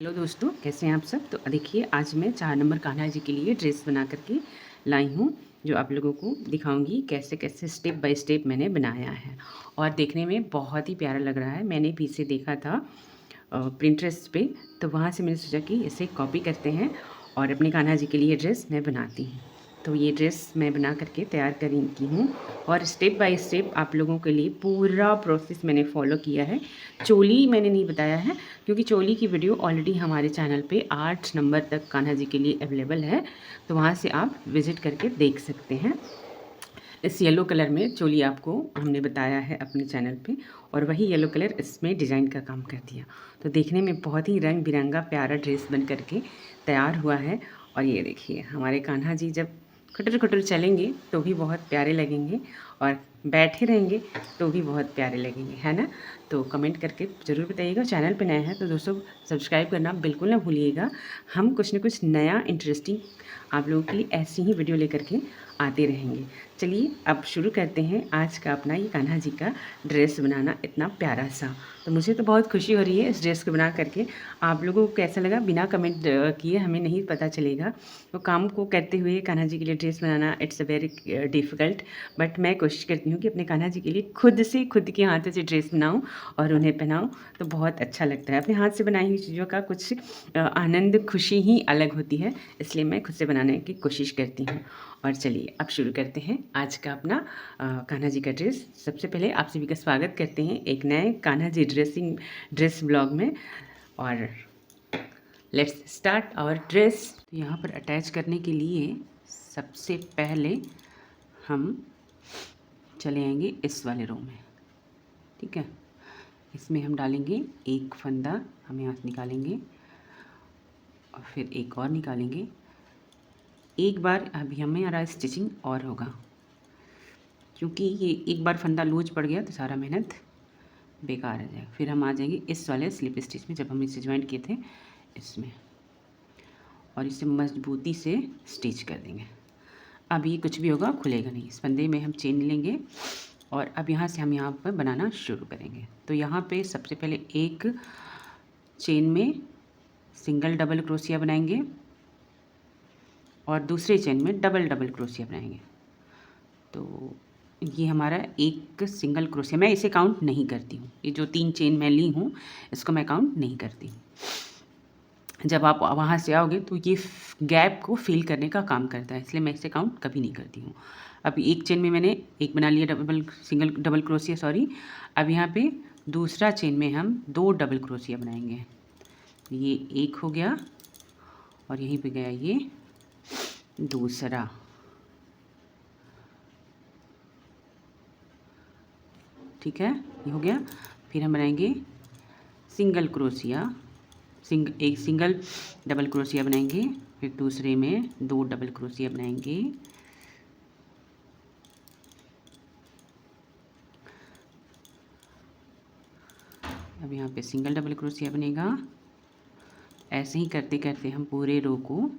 Hello दोस्तों, कैसे हैं आप सब। तो देखिए, आज मैं 4 नंबर कान्हा जी के लिए ड्रेस बना करके लाई हूँ, जो आप लोगों को दिखाऊंगी कैसे कैसे स्टेप बाय स्टेप मैंने बनाया है। और देखने में बहुत ही प्यारा लग रहा है। मैंने भी इसे देखा था प्रिंटरेस्ट पे, तो वहाँ से मैंने सोचा कि इसे कॉपी करते हैं और अपने कान्हा जी के लिए ड्रेस मैं बनाती हूँ। तो ये ड्रेस मैं बना करके तैयार की हूँ और स्टेप बाय स्टेप आप लोगों के लिए पूरा प्रोसेस मैंने फॉलो किया है। चोली मैंने नहीं बताया है, क्योंकि चोली की वीडियो ऑलरेडी हमारे चैनल पे 8 नंबर तक कान्हा जी के लिए अवेलेबल है, तो वहाँ से आप विज़िट करके देख सकते हैं। इस येलो कलर में चोली आपको हमने बताया है अपने चैनल पे, और वही येलो कलर इसमें डिज़ाइन का काम कर दिया। तो देखने में बहुत ही रंग बिरंगा प्यारा ड्रेस बन करके तैयार हुआ है। और ये देखिए, हमारे कान्हा जी जब खटर खटर चलेंगे तो भी बहुत प्यारे लगेंगे, और बैठे रहेंगे तो भी बहुत प्यारे लगेंगे, है ना। तो कमेंट करके ज़रूर बताइएगा। चैनल पे नए हैं तो दोस्तों सब्सक्राइब करना बिल्कुल ना भूलिएगा। हम कुछ न कुछ नया इंटरेस्टिंग आप लोगों के लिए ऐसी ही वीडियो लेकर के आते रहेंगे। चलिए अब शुरू करते हैं आज का अपना ये कान्हा जी का ड्रेस बनाना, इतना प्यारा सा। तो मुझे तो बहुत खुशी हो रही है इस ड्रेस को बना करके। आप लोगों को कैसा लगा बिना कमेंट किए हमें नहीं पता चलेगा। तो काम को करते हुए कान्हा जी के लिए dress banana it's a very difficult, but मैं कोशिश करती हूँ कि अपने कान्हा जी के लिए खुद के हाथों से ड्रेस बनाऊँ और उन्हें पहनाऊँ, तो बहुत अच्छा लगता है। अपने हाथ से बनाई हुई चीज़ों का कुछ आनंद, खुशी ही अलग होती है, इसलिए मैं खुद से बनाने की कोशिश करती हूँ। और चलिए अब शुरू करते हैं आज का अपना कान्हा जी का ड्रेस। सबसे पहले आप सभी का स्वागत करते हैं एक नए कान्हा जी ड्रेस ब्लॉग में। और लेट्स स्टार्ट आवर ड्रेस। तो यहाँ पर अटैच करने के लिए सबसे पहले हम चले आएंगे इस वाले रो में, ठीक है। इसमें हम डालेंगे एक फंदा, हम यहाँ से निकालेंगे और फिर एक और निकालेंगे। एक बार अभी हमें हमारा स्टिचिंग और होगा, क्योंकि ये एक बार फंदा लूज पड़ गया तो सारा मेहनत बेकार आ जाएगा। फिर हम आ जाएंगे इस वाले स्लिप स्टिच में, जब हम इसे ज्वाइंट किए थे इसमें, और इसे मजबूती से स्टिच कर देंगे। अब ये कुछ भी होगा खुलेगा नहीं। इस फंदे में हम चेन लेंगे और अब यहाँ से हम यहाँ पर बनाना शुरू करेंगे। तो यहाँ पे सबसे पहले एक चेन में सिंगल डबल क्रोशिया बनाएंगे और दूसरे चेन में डबल डबल क्रोशिया बनाएंगे। तो ये हमारा एक सिंगल क्रोशिया, मैं इसे काउंट नहीं करती हूँ। ये जो 3 चेन मैं ली हूँ इसको मैं काउंट नहीं करती हूँ। जब आप वहाँ से आओगे तो ये गैप को फिल करने का काम करता है, इसलिए मैं इसे काउंट कभी नहीं करती हूँ। अब एक चेन में मैंने एक बना लिया डबल क्रोशिया सॉरी। अब यहाँ पे दूसरा चेन में हम 2 डबल क्रोशिया बनाएंगे। ये एक हो गया और यहीं पे गया ये दूसरा। ठीक है, ये हो गया। फिर हम बनाएंगे सिंगल क्रोशिया, एक सिंगल डबल क्रोशिया बनाएंगे, फिर दूसरे में 2 डबल क्रोशिया बनाएंगे। अब यहाँ पे सिंगल डबल क्रोशिया बनेगा। ऐसे ही करते करते हम पूरे रो को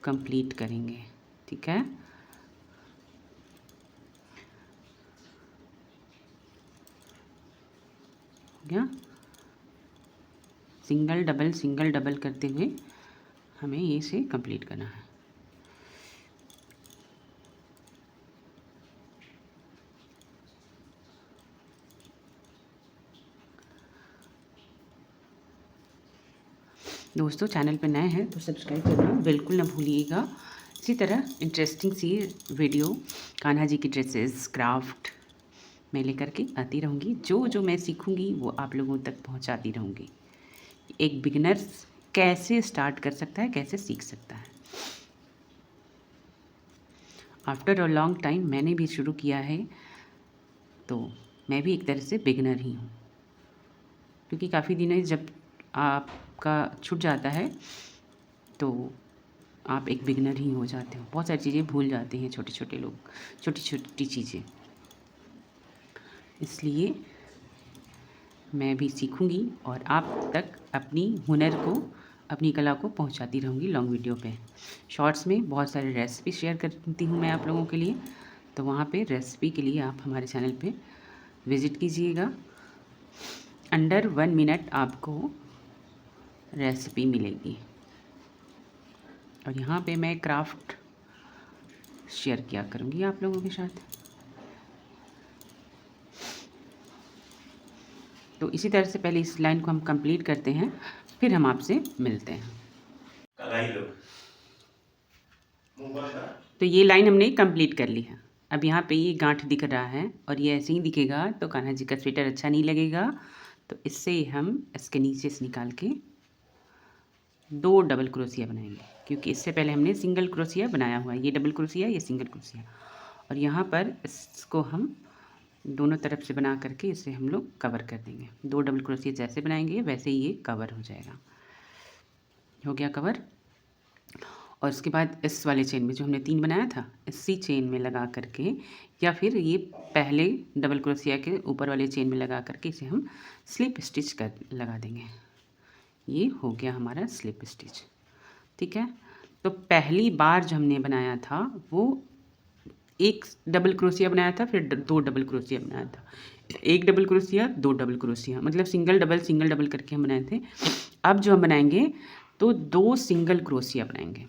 कंप्लीट करेंगे, ठीक है। क्या सिंगल डबल करते हुए हमें ये से कंप्लीट करना है। दोस्तों चैनल पर नए हैं तो सब्सक्राइब करना बिल्कुल ना भूलिएगा। इसी तरह इंटरेस्टिंग सी वीडियो कान्हा जी की ड्रेसेस क्राफ्ट मैं लेकर के आती रहूँगी। जो जो मैं सीखूँगी वो आप लोगों तक पहुँचाती रहूँगी। एक बिगिनर्स कैसे स्टार्ट कर सकता है, कैसे सीख सकता है। आफ्टर अ लॉन्ग टाइम मैंने भी शुरू किया है, तो मैं भी एक तरह से बिगिनर ही हूँ, क्योंकि काफ़ी दिनों जब आपका छूट जाता है तो आप एक बिगिनर ही हो जाते हो। बहुत सारी चीज़ें भूल जाते हैं छोटे छोटे लोग, छोटी छोटी चीज़ें। इसलिए मैं भी सीखूंगी और आप तक अपनी हुनर को, अपनी कला को पहुंचाती रहूंगी लॉन्ग वीडियो पे। शॉर्ट्स में बहुत सारे रेसिपी शेयर करती हूँ मैं आप लोगों के लिए, तो वहाँ पे रेसिपी के लिए आप हमारे चैनल पे विज़िट कीजिएगा। अंडर 1 मिनट आपको रेसिपी मिलेगी। और यहाँ पे मैं क्राफ्ट शेयर किया करूँगी आप लोगों के साथ। तो इसी तरह से पहले इस लाइन को हम कंप्लीट करते हैं, फिर हम आपसे मिलते हैं। तो ये लाइन हमने कंप्लीट कर ली है। अब यहाँ पे ये गांठ दिख रहा है और ये ऐसे ही दिखेगा तो कान्हा जी का स्वेटर अच्छा नहीं लगेगा। तो इससे हम इसके नीचे से निकाल के 2 डबल क्रोशिया बनाएंगे, क्योंकि इससे पहले हमने सिंगल क्रोशिया बनाया हुआ है। ये डबल क्रोशिया, ये सिंगल क्रोशिया, और यहाँ पर इसको हम दोनों तरफ से बना करके इसे हम लोग कवर कर देंगे। 2 डबल क्रोशिया जैसे बनाएंगे वैसे ही ये कवर हो जाएगा। हो गया कवर। और उसके बाद इस वाले चेन में जो हमने 3 बनाया था, इसी चेन में लगा करके, या फिर ये पहले डबल क्रोशिया के ऊपर वाले चेन में लगा करके इसे हम स्लिप स्टिच कर लगा देंगे। ये हो गया हमारा स्लिप स्टिच। ठीक है। तो पहली बार जो हमने बनाया था वो 1 डबल क्रोशिया बनाया था, फिर 2 डबल क्रोशिया बनाया था। 1 डबल क्रोशिया, 2 डबल क्रोशिया, मतलब सिंगल डबल करके हम बनाए थे। अब जो हम बनाएंगे तो 2 सिंगल क्रोशिया बनाएंगे।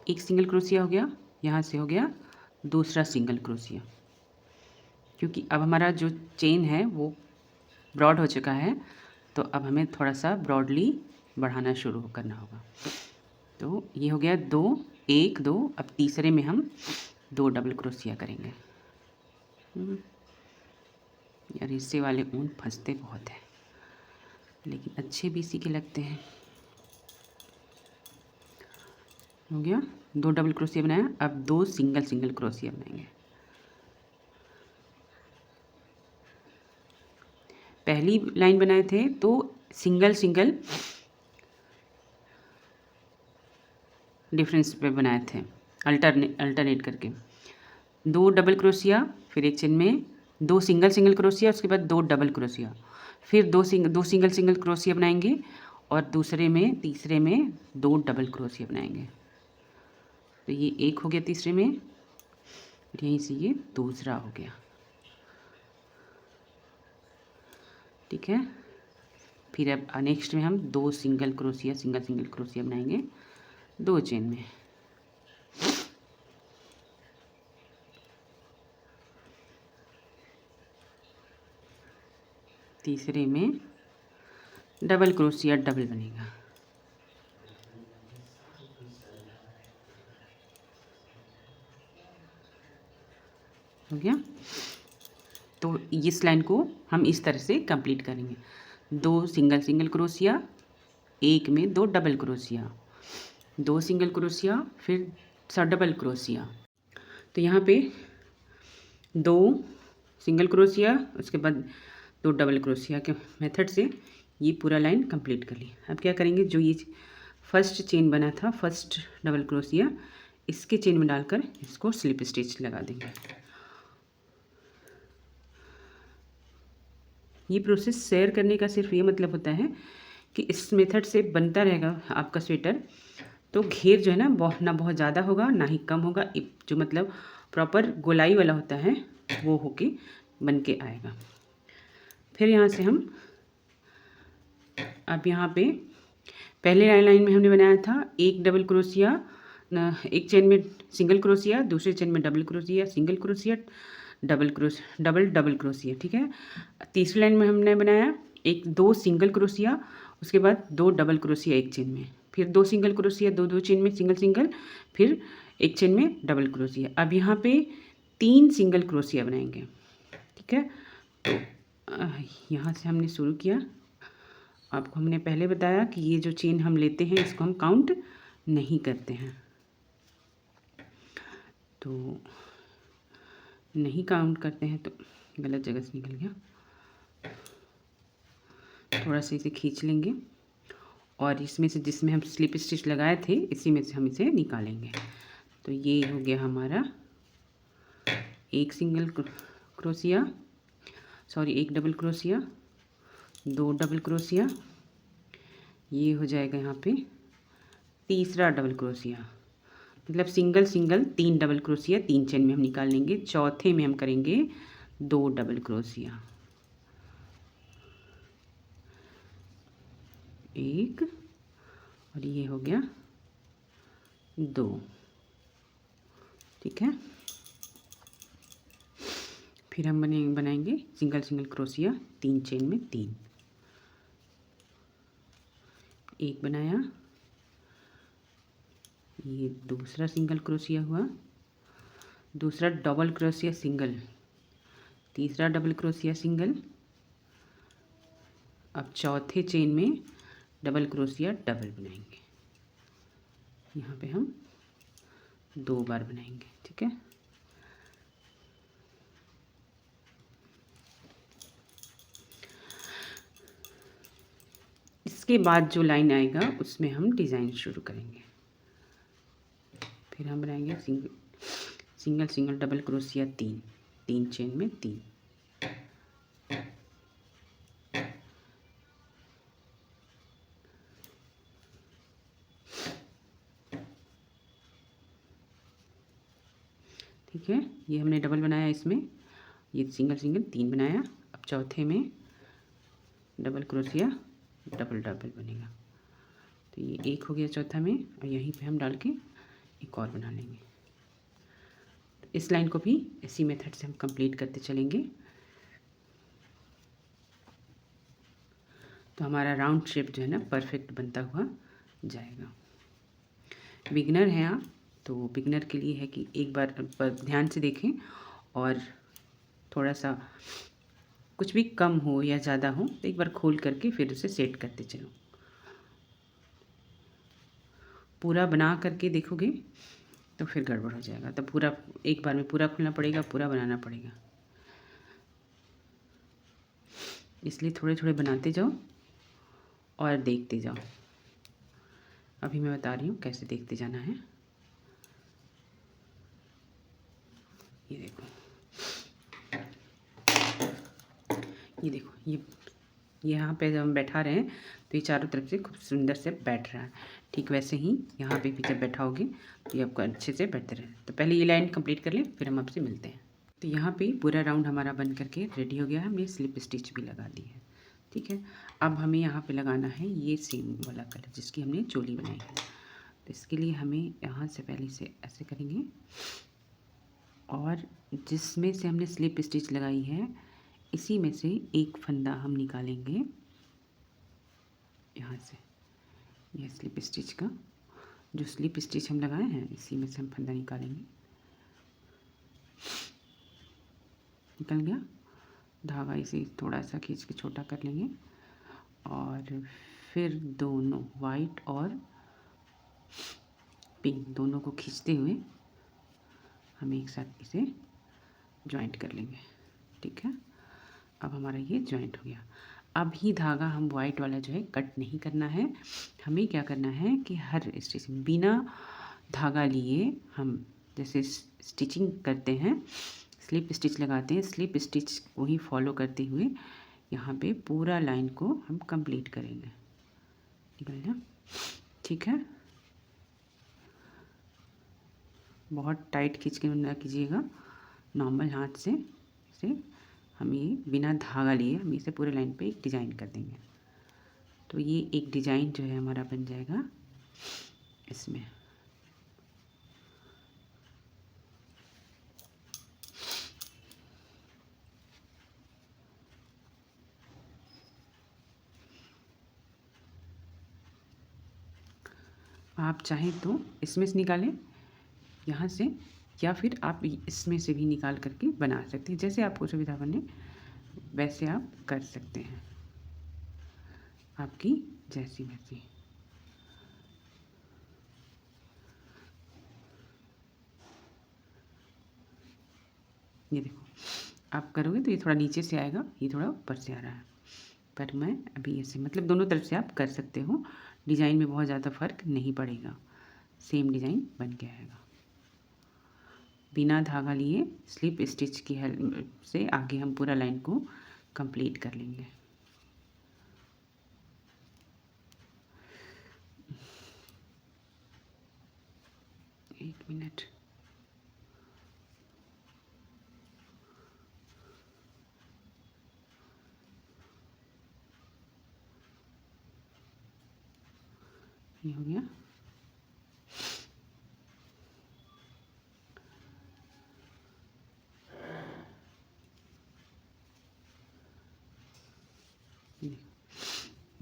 एक सिंगल क्रोशिया हो गया, यहाँ से हो गया दूसरा सिंगल क्रोशिया, क्योंकि अब हमारा जो चेन है वो ब्रॉड हो चुका है, तो अब हमें थोड़ा सा ब्रॉडली बढ़ाना शुरू करना होगा। तो ये हो गया 2, 1, 2। अब तीसरे में हम 2 डबल क्रोशिया करेंगे। यार इससे वाले ऊन फंसते बहुत हैं, लेकिन अच्छे भी इसी के लगते हैं। हो गया 2 डबल क्रोशिया बनाया। अब 2 सिंगल क्रोशिया बनाएंगे। पहली लाइन बनाए थे तो सिंगल डिफरेंस पे बनाए थे, अल्टरनेट करके। 2 डबल क्रोशिया, फिर एक चेन में 2 सिंगल क्रोशिया, उसके बाद 2 डबल क्रोशिया, फिर 2 सिंगल क्रोशिया बनाएंगे, और तीसरे में 2 डबल क्रोशिया बनाएंगे। तो ये एक हो गया तीसरे में, यहीं से ये दूसरा हो गया। ठीक है। फिर अब नेक्स्ट में हम 2 सिंगल क्रोशिया बनाएंगे 2 चेन में। तीसरे में डबल क्रोशिया डबल बनेगा। हो गया। तो इस लाइन को हम इस तरह से कंप्लीट करेंगे। 2 सिंगल क्रोशिया, एक में 2 डबल क्रोशिया, 2 सिंगल क्रोशिया, फिर डबल क्रोशिया। तो यहाँ पे 2 सिंगल क्रोशिया, उसके बाद 2 डबल क्रोशिया के मेथड से ये पूरा लाइन कंप्लीट कर ली। अब क्या करेंगे, जो ये फर्स्ट चेन बना था, फर्स्ट डबल क्रोशिया, इसके चेन में डालकर इसको स्लिप स्टिच लगा देंगे। ये प्रोसेस शेयर करने का सिर्फ ये मतलब होता है कि इस मेथड से बनता रहेगा आपका स्वेटर, तो घेर जो है ना बहुत ज़्यादा होगा ना ही कम होगा। जो मतलब प्रॉपर गोलाई वाला होता है वो होके बन के आएगा। फिर यहाँ से हम अब यहाँ पे पहले लाइन में हमने बनाया था 1 डबल क्रोशिया, एक चेन में सिंगल क्रोशिया, दूसरे चेन में double crochet, single crochet, double crochet. ठीक है। तीसरी लाइन में हमने बनाया 2 सिंगल क्रोशिया, उसके बाद 2 डबल क्रोशिया एक चेन में, फिर 2 सिंगल क्रोशिया, 2 चेन में सिंगल, फिर एक चेन में डबल क्रोशिया। अब यहाँ पे 3 सिंगल क्रोशिया बनाएंगे। ठीक है। तो यहाँ से हमने शुरू किया। आपको हमने पहले बताया कि ये जो चेन हम लेते हैं इसको हम काउंट नहीं करते हैं, तो नहीं काउंट करते हैं, तो गलत जगह से निकल गया। थोड़ा सा इसे खींच लेंगे और इसमें से जिसमें हम स्लिप स्टिच लगाए थे इसी में से हम इसे निकालेंगे। तो ये हो गया हमारा 1 single crochet, sorry 1 double crochet, 2 double crochet, ये हो जाएगा यहाँ पे तीसरा डबल क्रोशिया, मतलब single single 3 double crochet 3 chain में हम निकाल लेंगे। चौथे में हम करेंगे 2 डबल क्रोशिया, एक, और ये हो गया 2। ठीक है, फिर हम बनाएंगे सिंगल सिंगल क्रोशिया 3 चेन में 3, एक बनाया, ये दूसरा सिंगल क्रोशिया हुआ, दूसरा डबल क्रोशिया सिंगल, तीसरा डबल क्रोशिया सिंगल। अब चौथे चेन में डबल क्रोशिया डबल बनाएंगे, यहाँ पे हम 2 बार बनाएंगे। ठीक है, इसके बाद जो लाइन आएगा उसमें हम डिज़ाइन शुरू करेंगे। फिर हम बनाएंगे single single double crochet 3, 3 chain में 3, ठीक है। ये हमने डबल बनाया, इसमें ये सिंगल सिंगल 3 बनाया। अब चौथे में डबल क्रोशिया डबल डबल बनेगा, तो ये एक हो गया चौथा में, और यहीं पे हम डाल के एक और बना लेंगे। तो इस लाइन को भी इसी मेथड से हम कंप्लीट करते चलेंगे। तो हमारा राउंड शेप जो है ना परफेक्ट बनता हुआ जाएगा। बिगनर हैं आप, तो बिगनर के लिए है कि एक बार ध्यान से देखें, और थोड़ा सा कुछ भी कम हो या ज़्यादा हो तो एक बार खोल करके फिर उसे सेट करते चलो। पूरा बना करके देखोगे तो फिर गड़बड़ हो जाएगा, तो पूरा एक बार में पूरा खोलना पड़ेगा, पूरा बनाना पड़ेगा। इसलिए थोड़े थोड़े बनाते जाओ और देखते जाओ। अभी मैं बता रही हूँ कैसे देखते जाना है। ये देखो, ये देखो, ये यहाँ पे जब हम बैठा रहे हैं तो ये चारों तरफ से खूब सुंदर से बैठ रहा है। ठीक वैसे ही यहाँ पे भी जब बैठाओगे तो ये आपको अच्छे से बैठते रहे। तो पहले ये लाइन कंप्लीट कर लें, फिर हम आपसे मिलते हैं। तो यहाँ पे पूरा राउंड हमारा बन करके रेडी हो गया है। हमने स्लिप स्टिच भी लगा दी है। ठीक है, अब हमें यहाँ पे लगाना है ये सेम वाला कलर जिसकी हमने चोली बनाई है। तो इसके लिए हमें यहाँ से पहले से ऐसे करेंगे, और जिसमें से हमने स्लिप स्टिच लगाई है इसी में से एक फंदा हम निकालेंगे। यहाँ से यह स्लिप स्टिच का जो स्लिप स्टिच हम लगाए हैं इसी में से हम फंदा निकालेंगे। निकल गया धागा, इसे थोड़ा सा खींच के छोटा कर लेंगे, और फिर दोनों वाइट और पिंक दोनों को खींचते हुए हम एक साथ इसे जॉइंट कर लेंगे। ठीक है, अब हमारा ये जॉइंट हो गया। अब ही धागा हम वाइट वाला जो है कट नहीं करना है। हमें क्या करना है कि हर स्टिच बिना धागा लिए हम जैसे स्टिचिंग करते हैं, स्लिप स्टिच लगाते हैं, स्लिप स्टिच को ही फॉलो करते हुए यहाँ पे पूरा लाइन को हम कंप्लीट करेंगे। निकल गया, ठीक है। बहुत टाइट खींच के ना कीजिएगा, नॉर्मल हाथ से इसे हम ये बिना धागा लिए हम इसे पूरे लाइन पे एक डिज़ाइन कर देंगे। तो ये एक डिज़ाइन जो है हमारा बन जाएगा इसमें। आप चाहें तो इसमें से निकालें यहाँ से, या फिर आप इसमें से भी निकाल करके बना सकते हैं। जैसे आपको सुविधा बने वैसे आप कर सकते हैं, आपकी जैसी मर्जी। ये देखो, आप करोगे तो ये थोड़ा नीचे से आएगा, ये थोड़ा ऊपर से आ रहा है, पर मैं अभी ऐसे मतलब दोनों तरफ से आप कर सकते हो। डिज़ाइन में बहुत ज़्यादा फ़र्क नहीं पड़ेगा, सेम डिज़ाइन बन के आएगा। बिना धागा लिए स्लिप स्टिच की हेल्प से आगे हम पूरा लाइन को कंप्लीट कर लेंगे। एक मिनट। ये हो गया। ये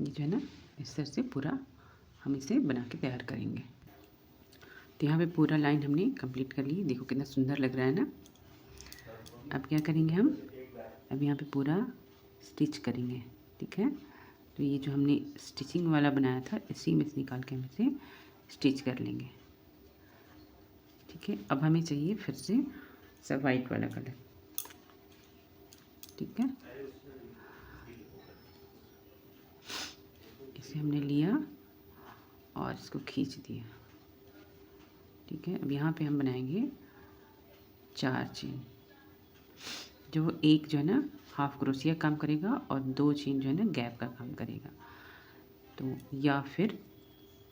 जो है ना, इस तरह से पूरा हम इसे बना के तैयार करेंगे। तो यहाँ पे पूरा लाइन हमने कंप्लीट कर ली। देखो कितना सुंदर लग रहा है ना। अब क्या करेंगे हम, अब यहाँ पे पूरा स्टिच करेंगे। ठीक है, तो ये जो हमने स्टिचिंग वाला बनाया था, इसी में से निकाल के हम इसे स्टिच कर लेंगे। ठीक है, अब हमें चाहिए फिर से सब वाइट वाला कलर। ठीक है, इसे हमने लिया और इसको खींच दिया। ठीक है, अब यहाँ पे हम बनाएंगे 4 चेन। जो एक जो है ना हाफ क्रोशिया काम करेगा और 2 चेन जो है ना गैप का काम करेगा। तो या फिर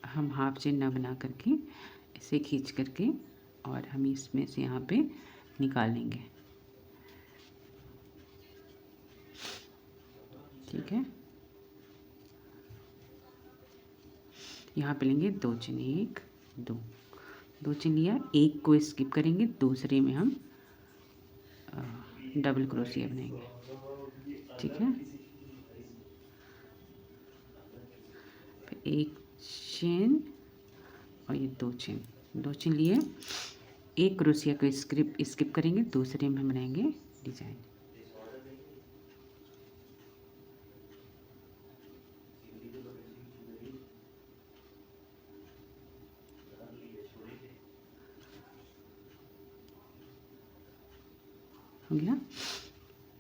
हम हाफ चेन ना बना करके इसे खींच करके और हम इसमें से यहाँ पे निकाल लेंगे। ठीक है, यहाँ पे लेंगे 2 चेन, 1 2 चेन लिया, एक को स्किप करेंगे, दूसरे में हम डबल क्रोशिया बनाएंगे। ठीक है, फिर 1 चेन और ये 2 चेन लिए, एक क्रोशिया को स्किप करेंगे, दूसरे में हम बनाएंगे डिजाइन। हो गया,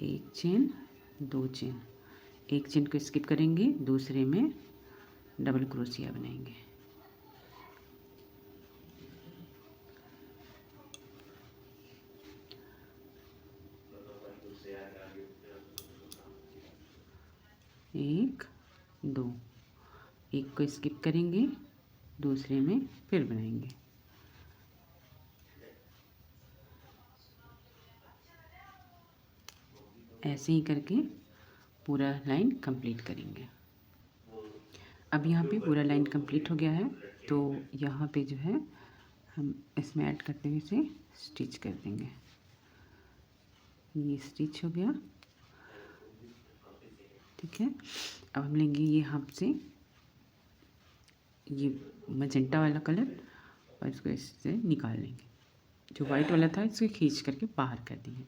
1 चेन 2 चेन, एक चेन को स्किप करेंगे, दूसरे में डबल क्रोशिया बनाएंगे। एक 2, एक को स्किप करेंगे, दूसरे में फिर बनाएंगे। ऐसे ही करके पूरा लाइन कंप्लीट करेंगे। अब यहाँ पे पूरा लाइन कंप्लीट हो गया है, तो यहाँ पे जो है हम इसमें ऐड करते हुए इसे स्टिच कर देंगे। ये स्टिच हो गया। ठीक है, अब हम लेंगे ये हाफ से ये मजेंटा वाला कलर और इसको इससे निकाल लेंगे। जो वाइट वाला था इसको खींच करके बाहर कर देंगे।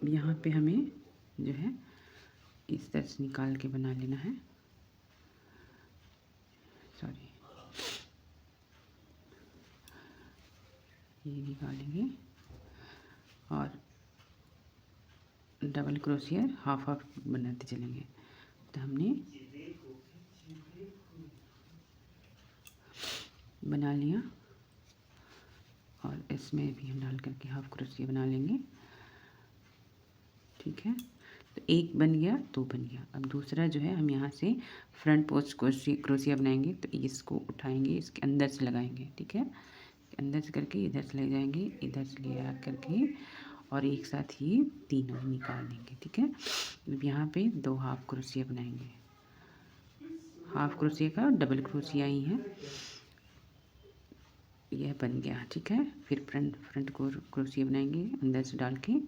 यहाँ पे हमें जो है इस तरह से निकाल के बना लेना है। सॉरी, ये निकालेंगे और डबल क्रोशिया हाफ हाफ बनाते चलेंगे। तो हमने बना लिया और इसमें भी हम डाल करके हाफ क्रोशिया बना लेंगे। ठीक है, तो एक बन गया, 2 बन गया। अब दूसरा जो है हम यहाँ से फ्रंट पोस्ट क्रोशिया बनाएंगे। तो इसको उठाएंगे, इसके अंदर से लगाएंगे। ठीक है, अंदर से करके इधर से ले जाएंगे, इधर से ले आ करके और एक साथ ही तीनों निकाल देंगे। ठीक है, अब यहाँ पे 2 हाफ क्रोशिया बनाएंगे। हाफ क्रोशिया का डबल क्रोशिया ही है, यह बन गया। ठीक है, फिर फ्रंट को क्रोशिया बनाएंगे अंदर से डाल के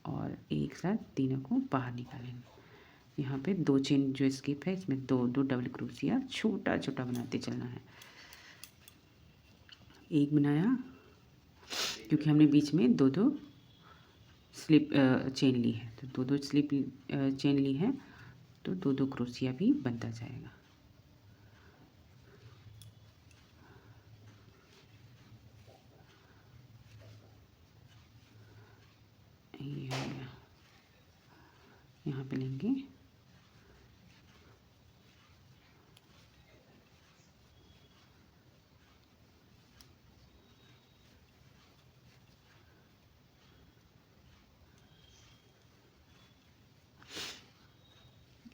और एक साथ तीनों को बाहर निकालेंगे। यहाँ पे 2 चेन जो स्किप है, इसमें 2 डबल क्रोशिया छोटा छोटा बनाते चलना है। एक बनाया, क्योंकि हमने बीच में 2 स्लिप चेन ली है, तो 2 स्लिप चेन ली है, तो 2 क्रोशिया भी बनता जाएगा। ये हो गया। यहाँ पे लेंगे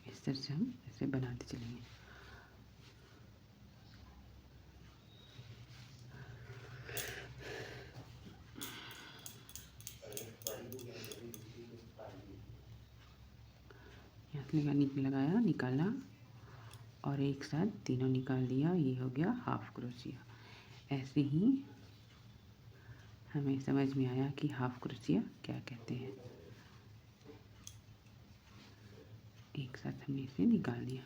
इस तरह से, हम ऐसे बनाते चलेंगे। लगाया, निकाला और एक साथ तीनों निकाल दिया। ये हो गया हाफ क्रोशिया। ऐसे ही हमें समझ में आया कि हाफ क्रोशिया क्या कहते हैं। एक साथ हमने इसे निकाल दिया।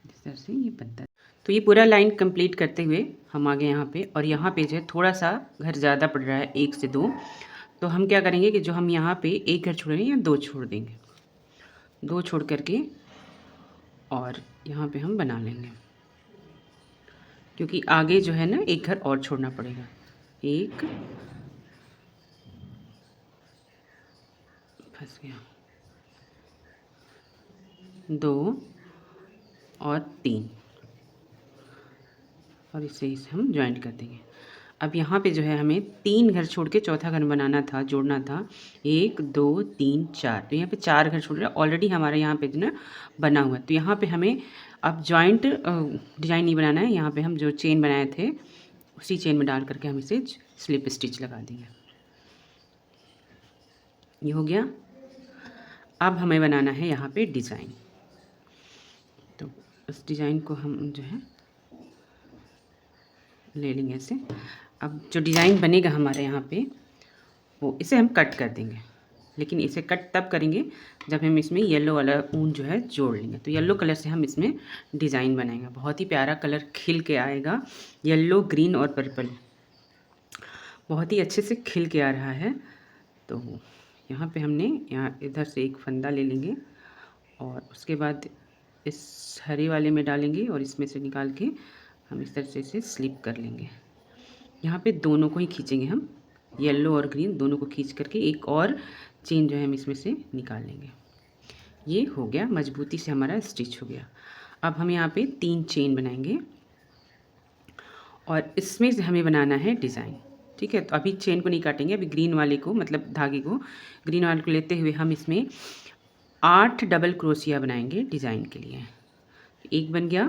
इस तरह से ये बनता है। तो ये पूरा लाइन कंप्लीट करते हुए हम आ गए यहाँ पे, और यहाँ पे जो है थोड़ा सा घर ज़्यादा पड़ रहा है, 1 से 2। तो हम क्या करेंगे कि जो हम यहाँ पे एक घर छोड़ेंगे या 2 छोड़ देंगे, 2 छोड़ करके और यहाँ पे हम बना लेंगे, क्योंकि आगे जो है ना एक घर और छोड़ना पड़ेगा। 1 फंस गया, 2 और 3, और इसे हम ज्वाइंट कर देंगे। अब यहाँ पे जो है हमें 3 घर छोड़ के चौथा घर बनाना था, जोड़ना था। 1 2 3 4, तो यहाँ पे 4 घर छोड़ रहा है ऑलरेडी हमारे यहाँ पे जो ना बना हुआ है। तो यहाँ पे हमें अब जॉइंट डिजाइन नहीं बनाना है। यहाँ पे हम जो चेन बनाए थे उसी चेन में डाल करके हम इसे स्लिप स्टिच लगा देंगे। ये हो गया। अब हमें बनाना है यहाँ पे डिज़ाइन। तो उस डिज़ाइन को हम जो है ले लेंगे ऐसे। अब जो डिज़ाइन बनेगा हमारे यहाँ पे वो इसे हम कट कर देंगे, लेकिन इसे कट तब करेंगे जब हम इसमें येलो वाला ऊन जो है जोड़ लेंगे। तो येलो कलर से हम इसमें डिज़ाइन बनाएंगे। बहुत ही प्यारा कलर खिल के आएगा, येलो ग्रीन और पर्पल बहुत ही अच्छे से खिल के आ रहा है। तो यहाँ पे हमने यहाँ इधर से एक फंदा ले लेंगे और उसके बाद इस हरे वाले में डालेंगे और इसमें से निकाल के हम इस तरह से इसे स्लिप कर लेंगे। यहाँ पे दोनों को ही खींचेंगे हम, येलो और ग्रीन दोनों को खींच करके एक और चेन जो है हम इसमें से निकाल लेंगे। ये हो गया, मजबूती से हमारा स्टिच हो गया। अब हम यहाँ पे 3 चेन बनाएंगे और इसमें से हमें बनाना है डिज़ाइन। ठीक है, तो अभी चेन को नहीं काटेंगे, अभी ग्रीन वाले को मतलब धागे को ग्रीन वाले को लेते हुए हम इसमें 8 डबल क्रोशिया बनाएंगे डिज़ाइन के लिए। 1 बन गया,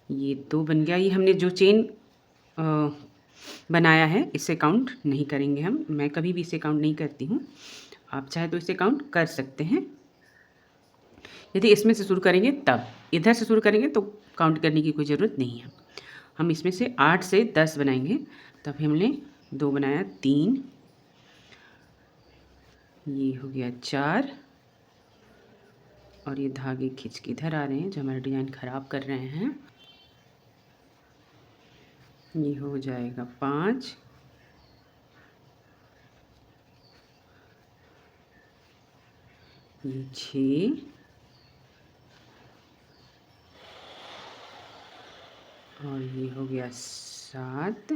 ये 2 बन गया। ये हमने जो चेन बनाया है इसे काउंट नहीं करेंगे हम, मैं कभी भी इसे काउंट नहीं करती हूँ। आप चाहे तो इसे काउंट कर सकते हैं। यदि इसमें से शुरू करेंगे तब, इधर से शुरू करेंगे तो काउंट करने की कोई ज़रूरत नहीं है। हम इसमें से 8 से 10 बनाएंगे। तब हमने 2 बनाया, 3, ये हो गया 4, और ये धागे खींच के इधर आ रहे हैं जो हमारा डिज़ाइन ख़राब कर रहे हैं। ये हो जाएगा 5, ये 6, और ये हो गया 7,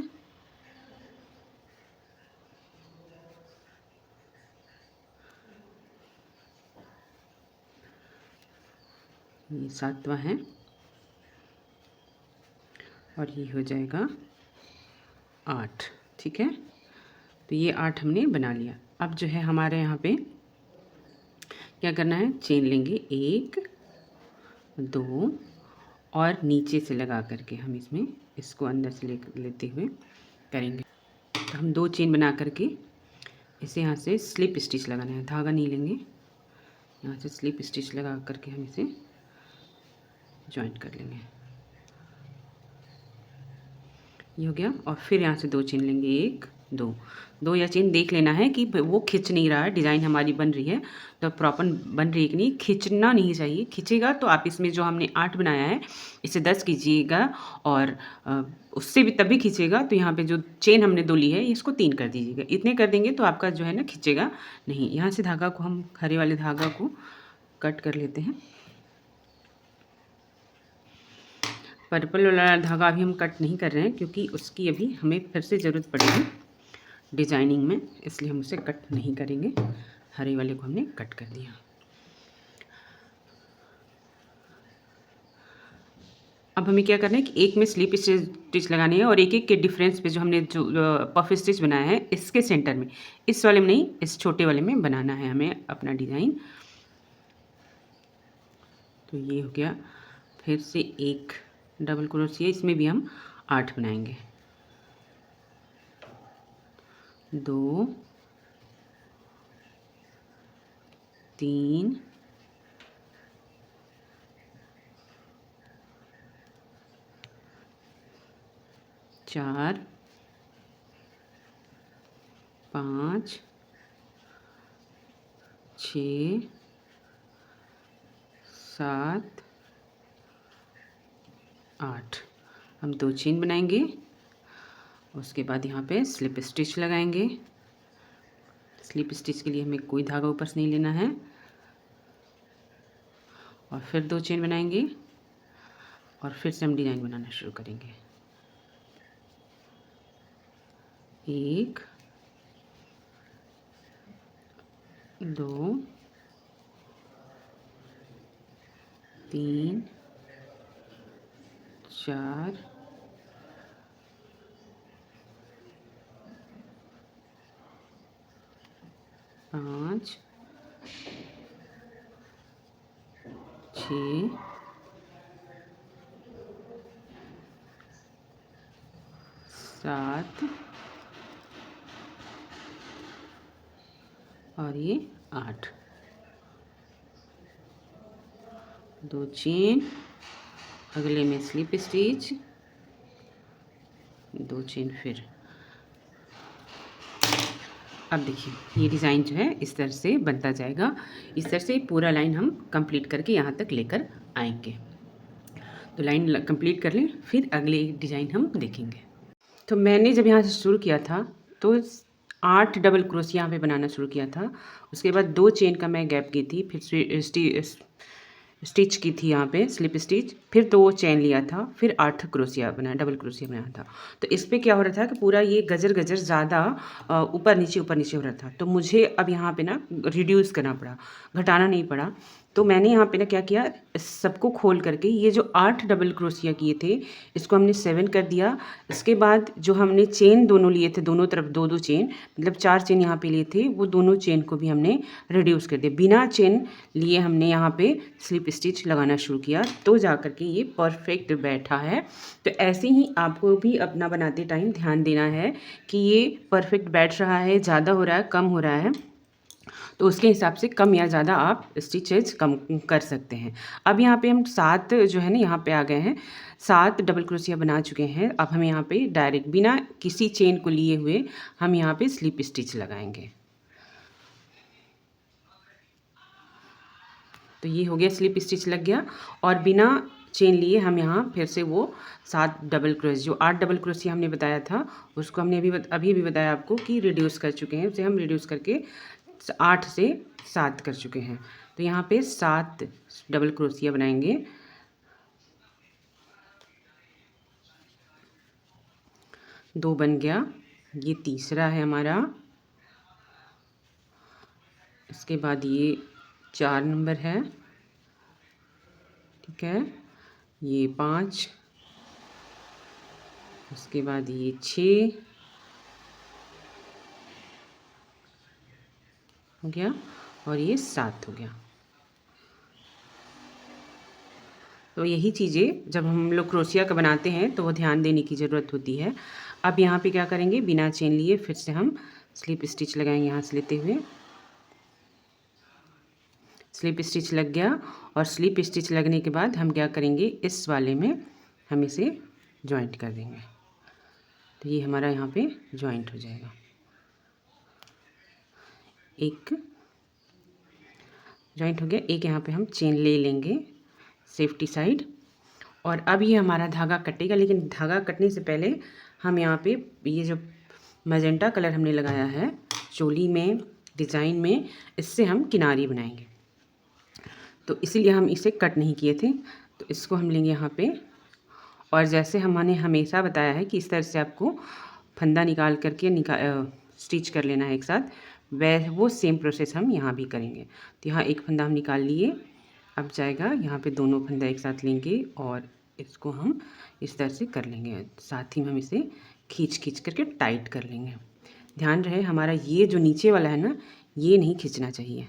ये 7वां है, और ये हो जाएगा 8। ठीक है, तो ये 8 हमने बना लिया। अब जो है हमारे यहाँ पे क्या करना है, चेन लेंगे 1 2 और नीचे से लगा करके हम इसमें इसको अंदर से लेते हुए करेंगे। तो हम 2 चेन बना करके इसे यहाँ से स्लिप स्टिच लगाना है, धागा नहीं लेंगे, यहाँ से स्लिप स्टिच लगा करके हम इसे जॉइंट कर लेंगे। ये हो गया, और फिर यहाँ से 2 चेन लेंगे, 1 2 या चेन देख लेना है कि वो खिंच नहीं रहा है, डिज़ाइन हमारी बन रही है तो प्रॉपर बन रही है कि नहीं। खिंचना नहीं चाहिए, खिंचेगा तो आप इसमें जो हमने 8 बनाया है इसे 10 कीजिएगा, और उससे भी तभी खींचेगा। तो यहाँ पे जो चेन हमने 2 ली है इसको 3 कर दीजिएगा। इतने कर देंगे तो आपका जो है ना खिंचेगा नहीं। यहाँ से धागा को हम हरे वाले धागा को कट कर लेते हैं। पर्पल वाला धागा अभी हम कट नहीं कर रहे हैं क्योंकि उसकी अभी हमें फिर से ज़रूरत पड़ेगी डिजाइनिंग में, इसलिए हम उसे कट नहीं करेंगे। हरे वाले को हमने कट कर दिया। अब हमें क्या करना है कि एक में स्लिप स्टिच लगानी है और एक एक के डिफरेंस पे जो हमने जो पफ स्टिच बनाया है इसके सेंटर में, इस वाले में नहीं, इस छोटे वाले में बनाना है हमें अपना डिज़ाइन। तो ये हो गया, फिर से एक डबल क्रोशिया, इसमें भी हम 8 बनाएंगे। 2 3 4 5 6 7 8। हम 2 चेन बनाएंगे, उसके बाद यहाँ पे स्लिप स्टिच लगाएंगे। स्लिप स्टिच के लिए हमें कोई धागा ऊपर से नहीं लेना है, और फिर 2 चेन बनाएंगे और फिर से हम डिज़ाइन बनाना शुरू करेंगे। 1 2 3 4 5 6 7 और ये 8। 2 चेन, अगले में स्लिप स्टिच, 2 चेन फिर। अब देखिए ये डिज़ाइन जो है इस तरह से बनता जाएगा। इस तरह से पूरा लाइन हम कंप्लीट करके यहाँ तक लेकर आएंगे। तो लाइन कंप्लीट कर लें, फिर अगले डिज़ाइन हम देखेंगे। तो मैंने जब यहाँ से शुरू किया था तो 8 डबल क्रोशिया यहाँ पे बनाना शुरू किया था। उसके बाद 2 चेन का मैं गैप की थी, फिर स्टिच की थी यहाँ पे स्लिप स्टिच, फिर 2 चेन लिया था, फिर 8 क्रोशिया बनाया, डबल क्रोशिया बनाया था। तो इस पे क्या हो रहा था कि पूरा ये गजर गजर ज़्यादा ऊपर नीचे हो रहा था। तो मुझे अब यहाँ पे ना रिड्यूस करना पड़ा, घटाना नहीं पड़ा। तो मैंने यहाँ पे ना क्या किया, सबको खोल करके ये जो 8 डबल क्रोशिया किए थे इसको हमने 7 कर दिया। इसके बाद जो हमने चेन दोनों लिए थे, दोनों तरफ 2-2 चेन, मतलब 4 चेन यहाँ पे लिए थे, वो दोनों चेन को भी हमने रिड्यूस कर दिया। बिना चेन लिए हमने यहाँ पे स्लिप स्टिच लगाना शुरू किया, तो जा कर के ये परफेक्ट बैठा है। तो ऐसे ही आपको भी अपना बनाते टाइम ध्यान देना है कि ये परफेक्ट बैठ रहा है, ज़्यादा हो रहा है, कम हो रहा है, तो उसके हिसाब से कम या ज़्यादा आप स्टिचेज कम कर सकते हैं। अब यहाँ पे हम 7 जो है ना यहाँ पे आ गए हैं, 7 डबल क्रोशिया बना चुके हैं। अब हम यहाँ पे डायरेक्ट बिना किसी चेन को लिए हुए हम यहाँ पे स्लिप स्टिच लगाएंगे। तो ये हो गया, स्लिप स्टिच लग गया, और बिना चेन लिए हम यहाँ फिर से वो 7 डबल क्रोशिया, जो 8 डबल क्रोशिया हमने बताया था उसको हमने अभी भी बताया आपको कि रिड्यूस कर चुके हैं। उसे हम रिड्यूस करके 8 से 7 कर चुके हैं। तो यहाँ पे 7 डबल क्रोशिया बनाएंगे। दो बन गया, ये तीसरा है हमारा। इसके बाद ये 4 नंबर है, ठीक है, ये 5, उसके बाद ये 6 हो गया, और ये 7 हो गया। तो यही चीज़ें जब हम लोग क्रोशिया का बनाते हैं तो वो ध्यान देने की ज़रूरत होती है। अब यहाँ पे क्या करेंगे, बिना चेन लिए फिर से हम स्लिप स्टिच लगाएंगे। यहाँ से लेते हुए स्लिप स्टिच लग गया, और स्लिप स्टिच लगने के बाद हम क्या करेंगे, इस वाले में हम इसे जॉइंट कर देंगे। तो ये हमारा यहाँ पे जॉइंट हो जाएगा। एक जॉइंट हो गया, एक यहाँ पे हम चेन ले लेंगे सेफ्टी साइड, और अब ये हमारा धागा कटेगा। लेकिन धागा कटने से पहले हम यहाँ पे ये जो मैजेंटा कलर हमने लगाया है चोली में, डिज़ाइन में, इससे हम किनारी बनाएंगे। तो इसीलिए हम इसे कट नहीं किए थे। तो इसको हम लेंगे यहाँ पे, और जैसे हमने हमेशा बताया है कि इस तरह से आपको फंदा निकाल करके स्टिच कर लेना है एक साथ, वो सेम प्रोसेस हम यहाँ भी करेंगे। तो यहाँ एक फंदा हम निकाल लिए, अब जाएगा यहाँ पे दोनों फंदा एक साथ लेंगे और इसको हम इस तरह से कर लेंगे। साथ ही में हम इसे खींच करके टाइट कर लेंगे। ध्यान रहे हमारा ये जो नीचे वाला है ना, ये नहीं खींचना चाहिए,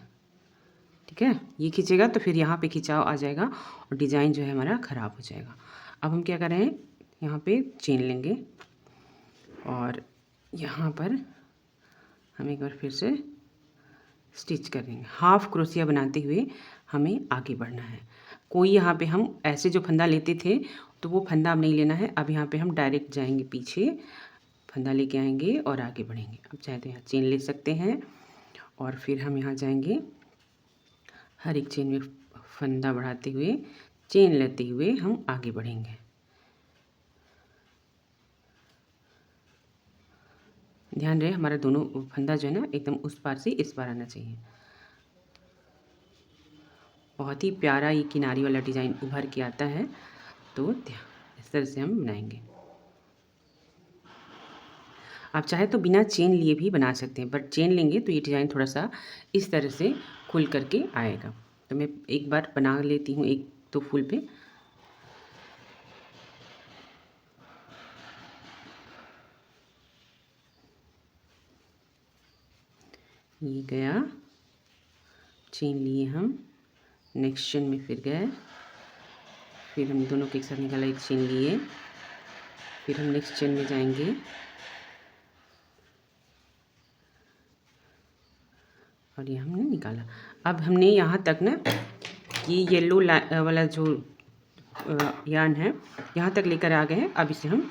ठीक है। ये खींचेगा तो फिर यहाँ पे खिंचाव आ जाएगा और डिज़ाइन जो है हमारा ख़राब हो जाएगा। अब हम क्या कर रहे हैं, यहाँ पे चेन लेंगे और यहाँ पर हम एक बार फिर से स्टिच कर देंगे। हाफ क्रोशिया बनाते हुए हमें आगे बढ़ना है। कोई यहाँ पे हम ऐसे जो फंदा लेते थे तो वो फंदा अब नहीं लेना है। अब यहाँ पे हम डायरेक्ट जाएंगे पीछे, फंदा लेके आएंगे और आगे बढ़ेंगे। अब चाहे तो यहाँ चेन ले सकते हैं और फिर हम यहाँ जाएंगे, हर एक चेन में फंदा बढ़ाते हुए, चेन लेते हुए हम आगे बढ़ेंगे। ध्यान रहे हमारा दोनों फंदा जो है ना एकदम उस पार से इस पार आना चाहिए। बहुत ही प्यारा ये किनारी वाला डिज़ाइन उभर के आता है, तो इस तरह से हम बनाएंगे। आप चाहे तो बिना चेन लिए भी बना सकते हैं, बट चेन लेंगे तो ये डिज़ाइन थोड़ा सा इस तरह से खुल करके आएगा। तो मैं एक बार बना लेती हूँ एक तो फूल पे। ये गया, चेन लिए हम, नेक्स्ट चेन में फिर गए, फिर हम दोनों के एक साथ निकाला, एक चेन लिए, फिर हम नेक्स्ट चेन में जाएंगे और ये हमने निकाला। अब हमने यहाँ तक ना ये येलो वाला जो यार्न है यहाँ तक लेकर आ गए हैं। अब इसे हम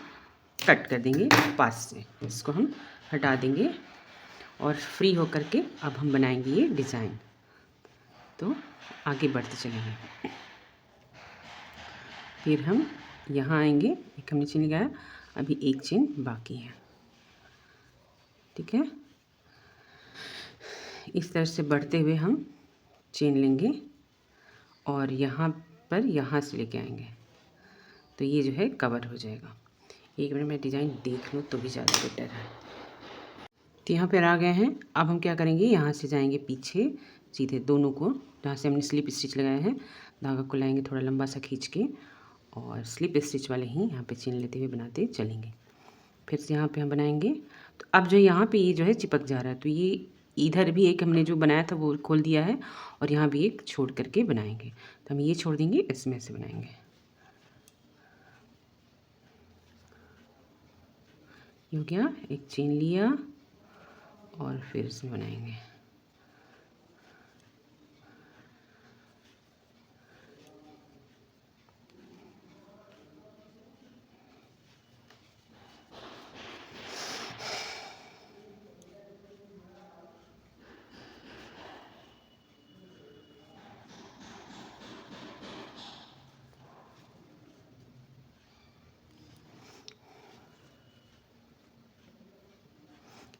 कट कर देंगे पास से, इसको हम हटा देंगे और फ्री होकर के अब हम बनाएंगे ये डिज़ाइन। तो आगे बढ़ते चलेंगे। फिर हम यहाँ आएंगे, एक हमने चेन लगाया, अभी एक चेन बाकी है। ठीक है, इस तरह से बढ़ते हुए हम चेन लेंगे और यहाँ पर यहाँ से लेके आएंगे, तो ये जो है कवर हो जाएगा। एक मिनट में डिज़ाइन देख लूँ तो भी ज़्यादा बेटर है। तो यहाँ पर आ गए हैं। अब हम क्या करेंगे, यहाँ से जाएंगे पीछे सीधे दोनों को, जहाँ से हमने स्लिप स्टिच लगाया है, धागा को लाएंगे थोड़ा लंबा सा खींच के और स्लिप स्टिच वाले ही यहाँ पे चेन लेते हुए बनाते चलेंगे। फिर से यहाँ पे हम बनाएंगे। तो अब जो यहाँ पे ये जो है चिपक जा रहा है, तो ये इधर भी एक हमने जो बनाया था वो खोल दिया है और यहाँ भी एक छोड़ करके बनाएंगे। तो हम ये छोड़ देंगे, इसमें से बनाएंगे। ये हो गया, एक चेन लिया और फिर इसमें बनाएंगे।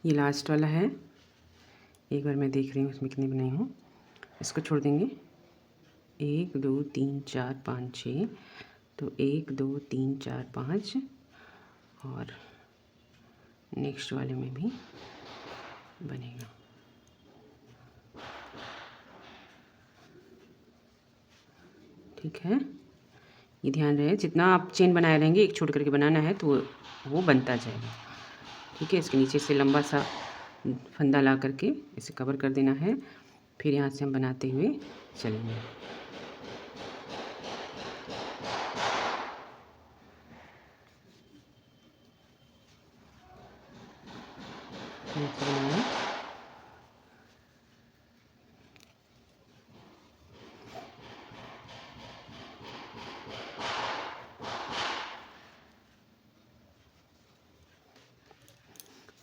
ये लास्ट वाला है, एक बार मैं देख रही हूँ इसमें कितनी बनाई हूँ। इसको छोड़ देंगे, 1 2 3 4 5 6, तो 1 2 3 4 5 और नेक्स्ट वाले में भी बनेगा। ठीक है, ये ध्यान रहे जितना आप चेन बनाए रहेंगे एक छोड़ करके बनाना है तो वो बनता जाएगा। ठीक है, इसके नीचे से लंबा सा फंदा ला करके इसे कवर कर देना है। फिर यहाँ से हम बनाते हुए चलेंगे।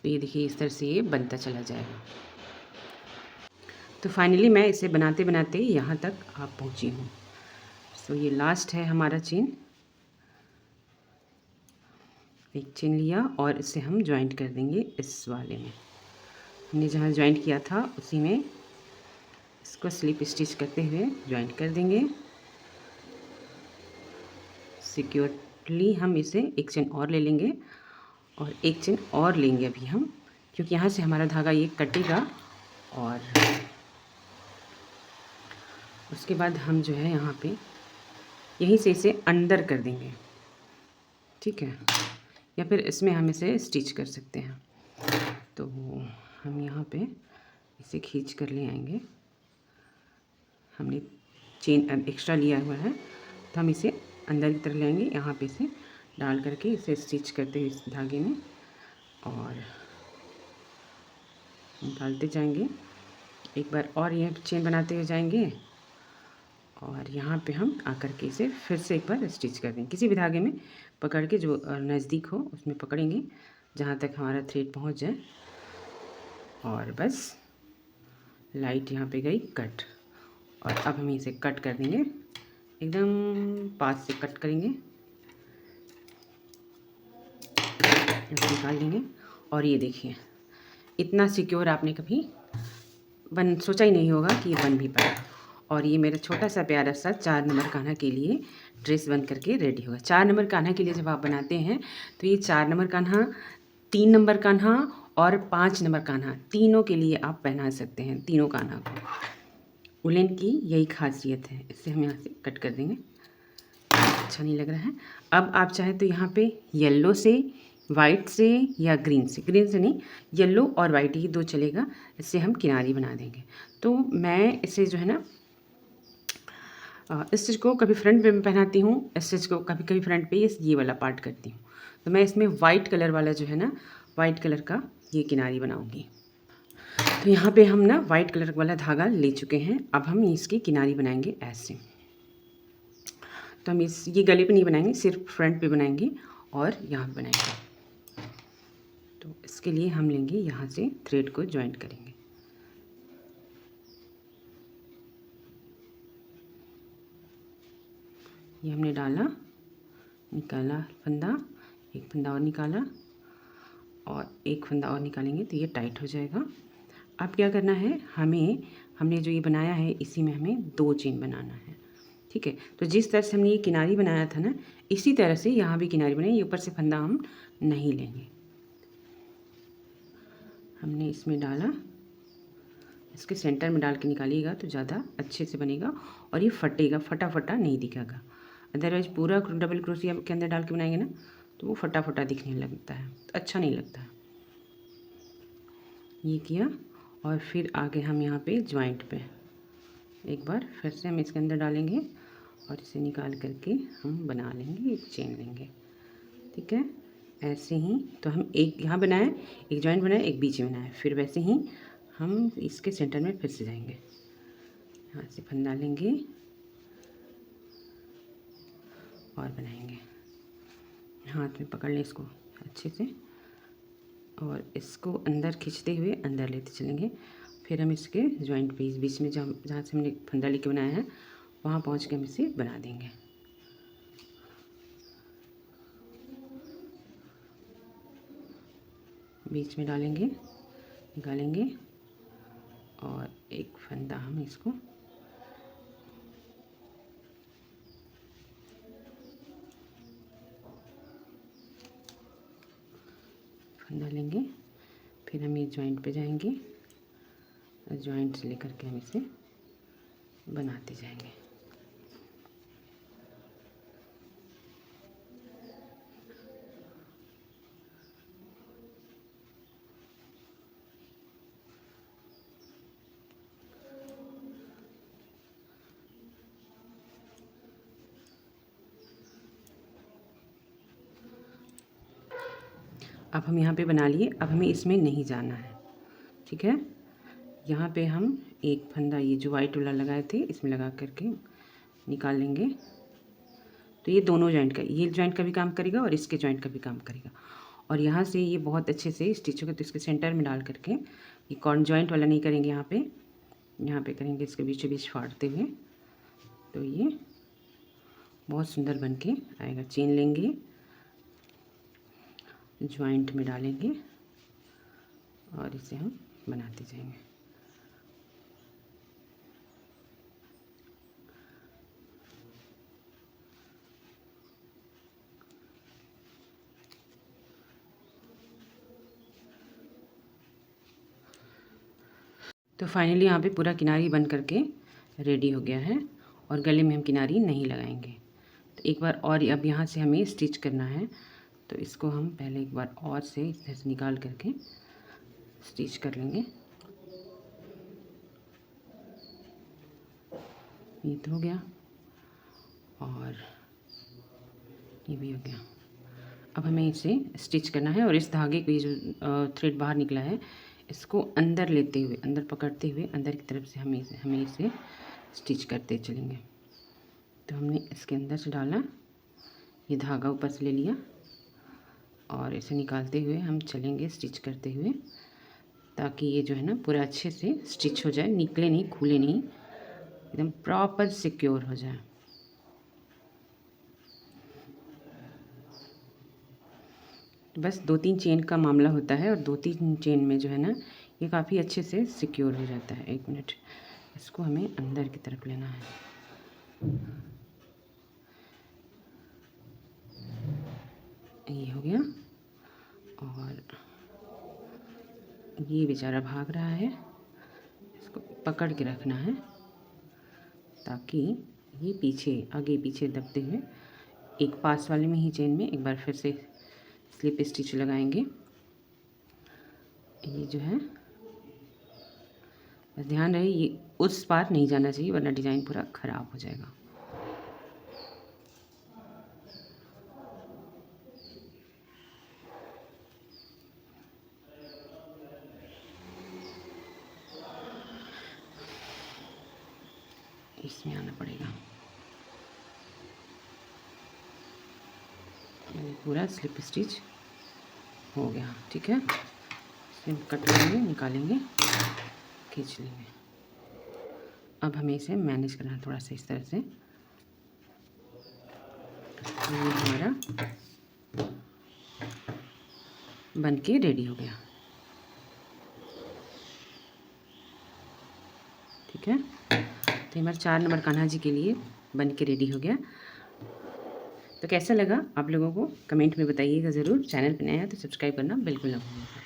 तो ये देखिए इस तरह से ये बनता चला जाएगा। तो फाइनली मैं इसे बनाते बनाते यहाँ तक आप पहुँची हूँ। तो ये लास्ट है हमारा चेन, एक चेन लिया और इसे हम जॉइंट कर देंगे इस वाले में। हमने जहाँ जॉइंट किया था उसी में इसको स्लिप स्टिच करते हुए जॉइंट कर देंगे। सिक्योरली हम इसे एक चेन और ले लेंगे और एक चेन और लेंगे अभी हम, क्योंकि यहाँ से हमारा धागा ये कटेगा और उसके बाद हम जो है यहाँ पे यहीं से इसे अंदर कर देंगे। ठीक है, या फिर इसमें हम इसे स्टिच कर सकते हैं। तो हम यहाँ पे इसे खींच कर ले आएंगे। हमने चेन अब एक्स्ट्रा लिया हुआ है तो हम इसे अंदर की तरफ ले आएंगे, यहाँ पे इसे डाल करके इसे स्टिच करते हुए इस धागे में और डालते जाएंगे एक बार और ये चेन बनाते हुए जाएंगे और यहाँ पे हम आकर के इसे फिर से एक बार स्टिच कर देंगे। किसी भी धागे में पकड़ के जो नज़दीक हो उसमें पकड़ेंगे जहाँ तक हमारा थ्रेड पहुँच जाए, और बस लाइट यहाँ पे गई कट। और अब हम इसे कट कर देंगे, एकदम पास से कट करेंगे, ऐसे निकाल लेंगे। और ये देखिए इतना सिक्योर आपने कभी सोचा ही नहीं होगा कि ये बन भी पाए। और ये मेरा छोटा सा प्यारा सा 4 नंबर कान्हा के लिए ड्रेस बन करके रेडी होगा। 4 नंबर कान्हा के लिए जब आप बनाते हैं तो ये 4 नंबर कान्हा, 3 नंबर कान्हा और 5 नंबर कान्हा तीनों के लिए आप पहना सकते हैं, तीनों कान्हा को। उलेन की यही खासियत है। इसे हम यहाँ से कट कर देंगे, अच्छा नहीं लग रहा है। अब आप चाहें तो यहाँ पे येलो से, वाइट से या ग्रीन से नहीं, येलो और वाइट ये दो चलेगा। इससे हम किनारी बना देंगे। तो मैं इसे जो है ना इस स्टिच को कभी फ्रंट पे पहनाती हूँ, इस स्टिच को कभी कभी फ्रंट पे ये वाला पार्ट करती हूँ। तो मैं इसमें वाइट कलर वाला जो है ना, वाइट कलर का ये किनारी बनाऊँगी। तो यहाँ पे हम ना वाइट कलर वाला धागा ले चुके हैं। अब हम इसकी किनारी बनाएंगे ऐसे। तो हम ये गले पे नहीं बनाएंगे, सिर्फ फ्रंट पे बनाएंगे और यहाँ पे बनाएंगे। तो इसके लिए हम लेंगे यहाँ से थ्रेड को जॉइंट करेंगे। ये हमने डाला, निकाला फंदा, एक फंदा और निकाला और एक फंदा और निकालेंगे तो ये टाइट हो जाएगा। अब क्या करना है, हमने जो ये बनाया है इसी में हमें 2 चेन बनाना है, ठीक है। तो जिस तरह से हमने ये किनारी बनाया था ना, इसी तरह से यहाँ भी किनारी बनाई। ये ऊपर से फंदा हम नहीं लेंगे। हमने इसमें डाला, इसके सेंटर में डाल के निकालिएगा तो ज़्यादा अच्छे से बनेगा और ये फटेगा, फटा फटा नहीं दिखेगा। अदरवाइज पूरा डबल क्रोशिया के अंदर डाल के बनाएंगे ना तो वो फटा फटा दिखने लगता है, तो अच्छा नहीं लगता है। ये किया और फिर आगे हम यहाँ पे जॉइंट पे एक बार फिर से हम इसके अंदर डालेंगे और इसे निकाल करके हम बना लेंगे, एक चेन लेंगे, ठीक है। ऐसे ही तो हम एक यहाँ बनाए, एक जॉइंट बनाए, एक बीच में बनाए, फिर वैसे ही हम इसके सेंटर में फिर से जाएंगे। यहाँ से फंदा लेंगे और बनाएंगे। हाथ में पकड़ लें इसको अच्छे से और इसको अंदर खींचते हुए अंदर लेते चलेंगे। फिर हम इसके जॉइंट पे इस बीच में जहाँ से हमने फंदा लेके बनाया है वहाँ पहुँच के हम इसे बना देंगे। बीच में डालेंगे, निकालेंगे और एक फंदा हम इसको फंदा लेंगे। फिर हम ये जॉइंट पे जाएंगे और जॉइंट से लेकर के हम इसे बनाते जाएंगे। अब हम यहाँ पे बना लिए। अब हमें इसमें नहीं जाना है, ठीक है। यहाँ पे हम एक फंदा ये जो वाइट वाला लगाए थे इसमें लगा करके निकाल लेंगे। तो ये दोनों जॉइंट का, ये जॉइंट का भी काम करेगा और इसके जॉइंट का भी काम करेगा। और यहाँ से ये बहुत अच्छे से स्टिच होगा। तो इसके सेंटर में डाल करके ये कॉर्न जॉइंट वाला नहीं करेंगे, यहाँ पे करेंगे इसके बीचों बीच फाड़ते हुए। तो ये बहुत सुंदर बन के आएगा। चेन लेंगे, जॉइंट में डालेंगे और इसे हम बनाते जाएंगे। तो फाइनली यहाँ पे पूरा किनारी बन करके रेडी हो गया है और गले में हम किनारी नहीं लगाएंगे। तो एक बार और अब यहाँ से हमें स्टिच करना है। तो इसको हम पहले एक बार और से इस तरह से निकाल करके स्टिच कर लेंगे। ये तो हो गया और ये भी हो गया। अब हमें इसे स्टिच करना है और इस धागे को, ये जो थ्रेड बाहर निकला है इसको अंदर लेते हुए, अंदर पकड़ते हुए अंदर की तरफ से हमें इसे स्टिच करते चलेंगे। तो हमने इसके अंदर से डाला, ये धागा ऊपर से ले लिया और इसे निकालते हुए हम चलेंगे स्टिच करते हुए, ताकि ये जो है ना पूरा अच्छे से स्टिच हो जाए, निकले नहीं, खुले नहीं, एकदम प्रॉपर सिक्योर हो जाए। बस 2-3 चेन का मामला होता है और 2-3 चेन में जो है ना ये काफ़ी अच्छे से सिक्योर हो जाता है। 1 मिनट, इसको हमें अंदर की तरफ लेना है। ये हो गया और ये बेचारा भाग रहा है, इसको पकड़ के रखना है ताकि ये पीछे आगे पीछे दबते हुए एक पास वाले में ही चेन में एक बार फिर से स्लिप स्टिच लगाएंगे। ये जो है बस ध्यान रहे ये उस पार नहीं जाना चाहिए, वरना डिज़ाइन पूरा ख़राब हो जाएगा। इसमें आना पड़ेगा, पूरा स्लिप स्टिच हो गया। ठीक है, इसे कट करेंगे, निकालेंगे, खींच लेंगे। अब हमें इसे मैनेज करना है थोड़ा सा इस तरह से। ये हमारा बन के रेडी हो गया। ठीक है, तो हमारे 4 नंबर कान्हा जी के लिए बन के रेडी हो गया। तो कैसा लगा आप लोगों को कमेंट में बताइएगा ज़रूर। चैनल पर नया है तो सब्सक्राइब करना बिल्कुल ना भूलिएगा।